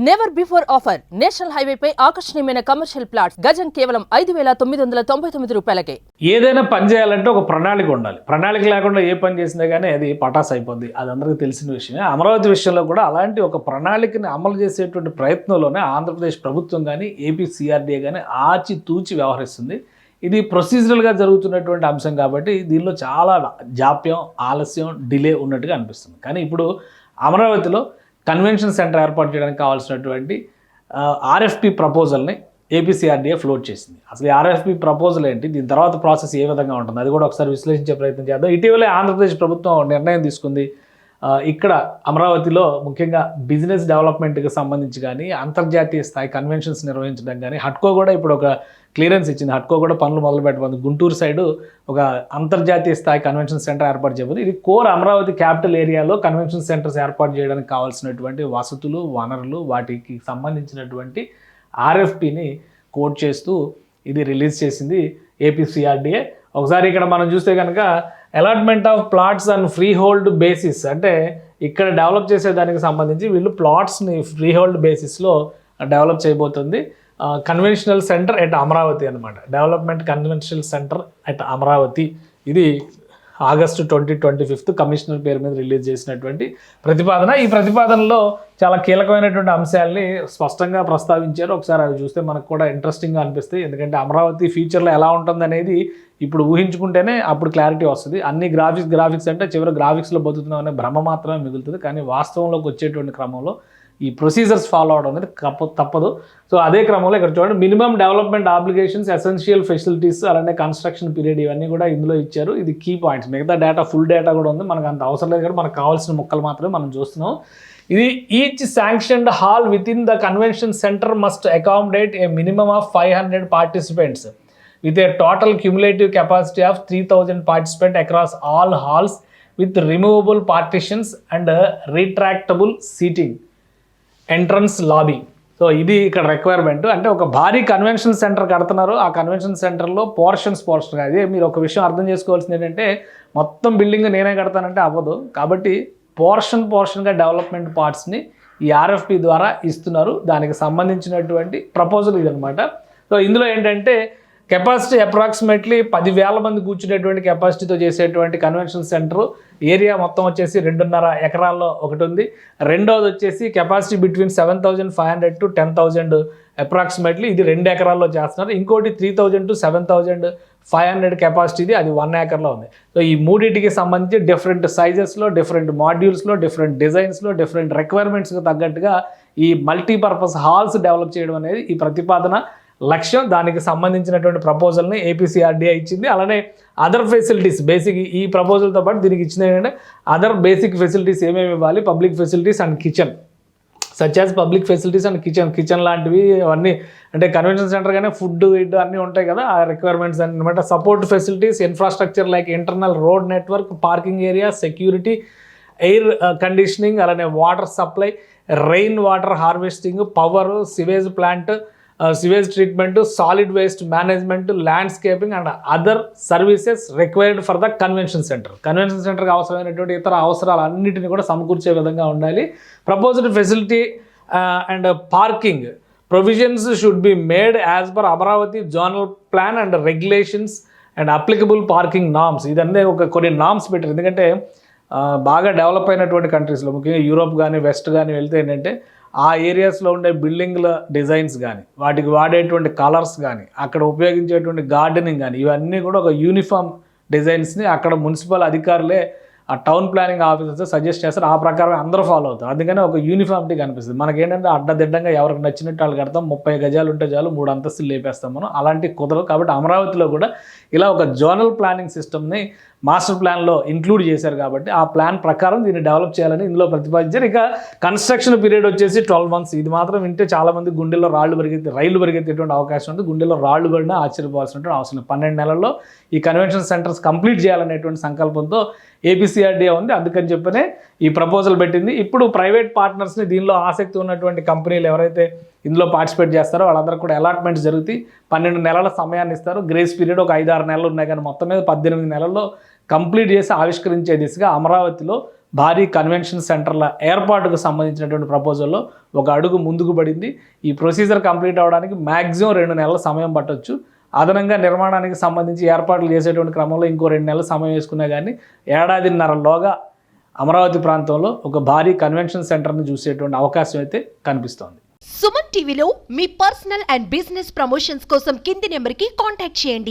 Never before offer national highway పై ఆకర్షణీయమైన commercial plots గజం కేవలం 5,999 రూపాయలకే. ఏదైనా పని చేయాలంటే ఒక ప్రణాళిక ఉండాలి. ప్రణాళిక లేకుండా ఏ పని చేసినా కానీ అది పటాస్ అయిపోద్ది. అది అందరికీ తెలిసిన విషయమే. అమరావతి విషయంలో కూడా అలాంటి ఒక ప్రణాళికని అమలు చేసేటువంటి ప్రయత్నంలోనే ఆంధ్రప్రదేశ్ ప్రభుత్వం కానీ ఏపీ సిఆర్డీఏ కానీ ఆచితూచి వ్యవహరిస్తుంది. ఇది ప్రొసీజరల్గా జరుగుతున్నటువంటి అంశం కాబట్టి దీనిలో చాలా జాప్యం, ఆలస్యం, డిలే ఉన్నట్టుగా అనిపిస్తుంది. కానీ ఇప్పుడు అమరావతిలో కన్వెన్షన్ సెంటర్ ఏర్పాటు చేయడానికి కావాల్సినటువంటి ఆర్ఎఫ్పి ప్రపోజల్ని ఏపీసీఆర్డీఏ ఫ్లోట్ చేసింది. అసలు ఈ ఆర్ఎఫ్పి ప్రపోజల్ ఏంటి, దీని తర్వాత ప్రాసెస్ ఏ విధంగా ఉంటుంది, అది కూడా ఒకసారి విశ్లేషించే ప్రయత్నం చేద్దాం. ఇటీవలే ఆంధ్రప్రదేశ్ ప్రభుత్వం నిర్ణయం తీసుకుంది. ఇక్కడ అమరావతిలో ముఖ్యంగా బిజినెస్ డెవలప్మెంట్కి సంబంధించి కానీ అంతర్జాతీయ స్థాయి కన్వెన్షన్స్ నిర్వహించడం కానీ హట్కో కూడా ఇప్పుడు ఒక క్లియరెన్స్ ఇచ్చింది. హట్కో కూడా పనులు మొదలు పెట్టబోతుంది. గుంటూరు సైడు ఒక అంతర్జాతీయ స్థాయి కన్వెన్షన్ సెంటర్ ఏర్పాటు చేయబోతుంది. ఇది కోర్ అమరావతి క్యాపిటల్ ఏరియాలో కన్వెన్షన్ సెంటర్స్ ఏర్పాటు చేయడానికి కావాల్సినటువంటి వసతులు, వనరులు, వాటికి సంబంధించినటువంటి ఆర్ఎఫ్పిని కోట్ చేస్తూ ఇది రిలీజ్ చేసింది ఏపీసీఆర్డీఏ. ఒకసారి ఇక్కడ మనం చూస్తే కనుక allotment of plots and free hold basis, అంటే ఇక్కడ డెవలప్ చేసేదానికి సంబంధించి వీళ్ళు ప్లాట్స్ని ఫ్రీ హోల్డ్ బేసిస్లో డెవలప్ చేయబోతుంది. కన్వెన్షనల్ సెంటర్ ఎట్ అమరావతి అనమాట. Development conventional centre at Amaravati. ఇది ఆగస్టు 2025 కమిషనర్ పేరు మీద రిలీజ్ చేసినటువంటి ప్రతిపాదన. ఈ ప్రతిపాదనలో చాలా కీలకమైనటువంటి అంశాలని స్పష్టంగా ప్రస్తావించారు. ఒకసారి అవి చూస్తే మనకు కూడా ఇంట్రెస్టింగ్గా అనిపిస్తాయి. ఎందుకంటే అమరావతి ఫ్యూచర్లో ఎలా ఉంటుంది అనేది ఇప్పుడు ఊహించుకుంటేనే అప్పుడు క్లారిటీ వస్తుంది. అన్ని గ్రాఫిక్స్ అంటే చివరి గ్రాఫిక్స్లో బతుకుతున్నాం అనే భ్రమ మాత్రమే మిగులుతుంది. కానీ వాస్తవంలోకి వచ్చేటువంటి క్రమంలో ఈ ప్రొసీజర్స్ ఫాలో అవడం అనేది తప్పదు. సో అదే క్రమంలో ఇక్కడ చూడండి, minimum development obligations, essential facilities, అలానే కన్స్ట్రక్షన్ పీరియడ్, ఇవన్నీ కూడా ఇందులో ఇచ్చారు. ఇది కీ పాయింట్స్. మిగతా డేటా, ఫుల్ డేటా కూడా ఉంది. మనకు అంత అవసరం లేదు కానీ మనకు కావాల్సిన ముక్కలు మాత్రమే మనం చూస్తున్నాం. ఇది each sanctioned hall with in the convention centre must accommodate A minimum of 500 participants with a total cumulative capacity of 3,000 participants across all halls with removable partitions and retractable seating. Entrance lobby. So ఇది ఇక్కడ requirement. అంటే ఒక భారీ convention centre కడుతున్నారు. ఆ convention సెంటర్లో portions అదే మీరు ఒక విషయం అర్థం చేసుకోవాల్సింది ఏంటంటే, మొత్తం బిల్డింగ్ నేనే కడతానంటే అవ్వదు. కాబట్టి పోర్షన్గా డెవలప్మెంట్ పార్ట్స్ని ఈ ఆర్ఎఫ్పి ద్వారా ఇస్తున్నారు. దానికి సంబంధించినటువంటి ప్రపోజల్ ఇదనమాట. సో ఇందులో ఏంటంటే కెపాసిటీ అప్రాక్సిమేట్లీ 10,000 మంది కూర్చునేటువంటి కెపాసిటీతో చేసేటువంటి కన్వెన్షన్ సెంటర్ ఏరియా మొత్తం వచ్చేసి 2.5 ఎకరాల్లో ఒకటి ఉంది. రెండోది వచ్చేసి కెపాసిటీ బిట్వీన్ 7,500 to 10,000 అప్రాక్సిమేట్లీ, ఇది 2 ఎకరాల్లో చేస్తున్నారు. ఇంకోటి 3,000 to 7,500 కెపాసిటీది, అది 1 ఏకర్లో ఉంది. సో ఈ మూడింటికి సంబంధించి డిఫరెంట్ సైజెస్లో, డిఫరెంట్ మాడ్యూల్స్లో, డిఫరెంట్ డిజైన్స్లో, డిఫరెంట్ రిక్వైర్మెంట్స్కి తగ్గట్టుగా ఈ మల్టీపర్పస్ హాల్స్ డెవలప్ చేయడం అనేది ఈ ప్రతిపాదన లక్ష్యం. దానికి సంబంధించినటువంటి ప్రపోజల్ని ఏపీసీఆర్డీఏ ఇచ్చింది. అలానే అదర్ ఫెసిలిటీస్, బేసిక్ ఈ ప్రపోజల్తో పాటు దీనికి ఇచ్చింది ఏంటంటే అదర్ బేసిక్ ఫెసిలిటీస్ ఏమేమి ఇవ్వాలి, public facilities and kitchen, such as public facilities and kitchen లాంటివి అవన్నీ. అంటే కన్వెన్షన్ సెంటర్ కానీ ఫుడ్ అన్నీ ఉంటాయి కదా, ఆ రిక్వైర్మెంట్స్ అనమాట. Support facilities, infrastructure like internal road network, parking area, security, air conditioning, అలానే water supply, rain water harvesting, power, sewage plant, sewage treatment, solid waste management, landscaping and other services required for the convention centre. Convention సెంటర్కి అవసరమైనటువంటి ఇతర అవసరాలన్నింటినీ కూడా సమకూర్చే విధంగా ఉండాలి. Proposed facility and parking provisions should be made as per Amaravati zonal plan and regulations and applicable parking norms. ఇదన్నీ కొన్ని నామ్స్ పెట్టారు. ఎందుకంటే బాగా డెవలప్ అయినటువంటి కంట్రీస్లో, ముఖ్యంగా యూరోప్ కానీ వెస్ట్ కానీ వెళ్తే ఏంటంటే ఆ ఏరియాస్లో ఉండే బిల్డింగ్ల డిజైన్స్ కానీ, వాటికి వాడేటువంటి కలర్స్ కానీ, అక్కడ ఉపయోగించేటువంటి గార్డెనింగ్ కానీ, ఇవన్నీ కూడా ఒక యూనిఫామ్ డిజైన్స్ని అక్కడ మున్సిపల్ అధికారులే, ఆ టౌన్ ప్లానింగ్ ఆఫీసర్స్ సజెస్ట్ చేస్తారు. ఆ ప్రకారం అందరూ ఫాలో అవుతారు. అందుకని ఒక యూనిఫామిటీ కనిపిస్తుంది. మనకేంటంటే అడ్డదిడ్డంగా ఎవరికి నచ్చినట్టు వాళ్ళు కడతాం. 30 గజాలు ఉంటే చాలు 3 అంతస్తులు లేపేస్తాం మనం. అలాంటి కుదరదు. కాబట్టి అమరావతిలో కూడా ఇలా ఒక జోనల్ ప్లానింగ్ సిస్టమ్ని మాస్టర్ ప్లాన్లో ఇంక్లూడ్ చేశారు. కాబట్టి ఆ ప్లాన్ ప్రకారం దీన్ని డెవలప్ చేయాలని ఇందులో ప్రతిపాదించారు. ఇక కన్స్ట్రక్షన్ పీరియడ్ వచ్చేసి 12 months. ఇది మాత్రం వింటే చాలామంది గుండెల్లో రైళ్లు పరిగెత్తేటువంటి అవకాశం ఉంది. గుండెల్లో రాళ్ళు పడినా ఆశ్చర్యపోవాల్సినటువంటి అవసరం. 12 నెలల్లో ఈ కన్వెన్షన్ సెంటర్స్ కంప్లీట్ చేయాలనేటువంటి సంకల్పంతో ఏపీసీఆర్డీఏ ఉంది. అందుకని చెప్పనే ఈ ప్రపోజల్ పెట్టింది. ఇప్పుడు ప్రైవేట్ పార్ట్నర్స్ని, దీనిలో ఆసక్తి ఉన్నటువంటి కంపెనీలు ఎవరైతే ఇందులో పార్టిసిపేట్ చేస్తారో వాళ్ళందరూ కూడా అలాట్మెంట్స్ జరుగుతాయి. 12 నెలల సమయాన్ని ఇస్తారు. గ్రేస్ పీరియడ్ ఒక 5-6 నెలలు ఉన్నాయి. కానీ మొత్తం మీద 18 నెలల్లో కంప్లీట్ చేసి ఆవిష్కరించే దిశగా అమరావతిలో భారీ కన్వెన్షన్ సెంటర్ల ఏర్పాటుకు సంబంధించినటువంటి ప్రపోజల్లో ఒక అడుగు ముందుకు పడింది. ఈ ప్రొసీజర్ కంప్లీట్ అవ్వడానికి మ్యాక్సిమం 2 నెలల సమయం పట్టొచ్చు. అదనంగా నిర్మాణానికి సంబంధించి ఏర్పాట్లు చేసేటువంటి క్రమంలో ఇంకో 2 నెలల సమయం వేసుకున్నా కానీ 1.5 ఏడాదిన్నరలోగా అమరావతి ప్రాంతంలో ఒక భారీ కన్వెన్షన్ సెంటర్ని చూసేటువంటి అవకాశం అయితే కనిపిస్తోంది. సుమన్ టీవీలో మీ పర్సనల్ అండ్ బిజినెస్ ప్రమోషన్స్ కోసం కింది నెంబర్కి కాంటాక్ట్ చేయండి.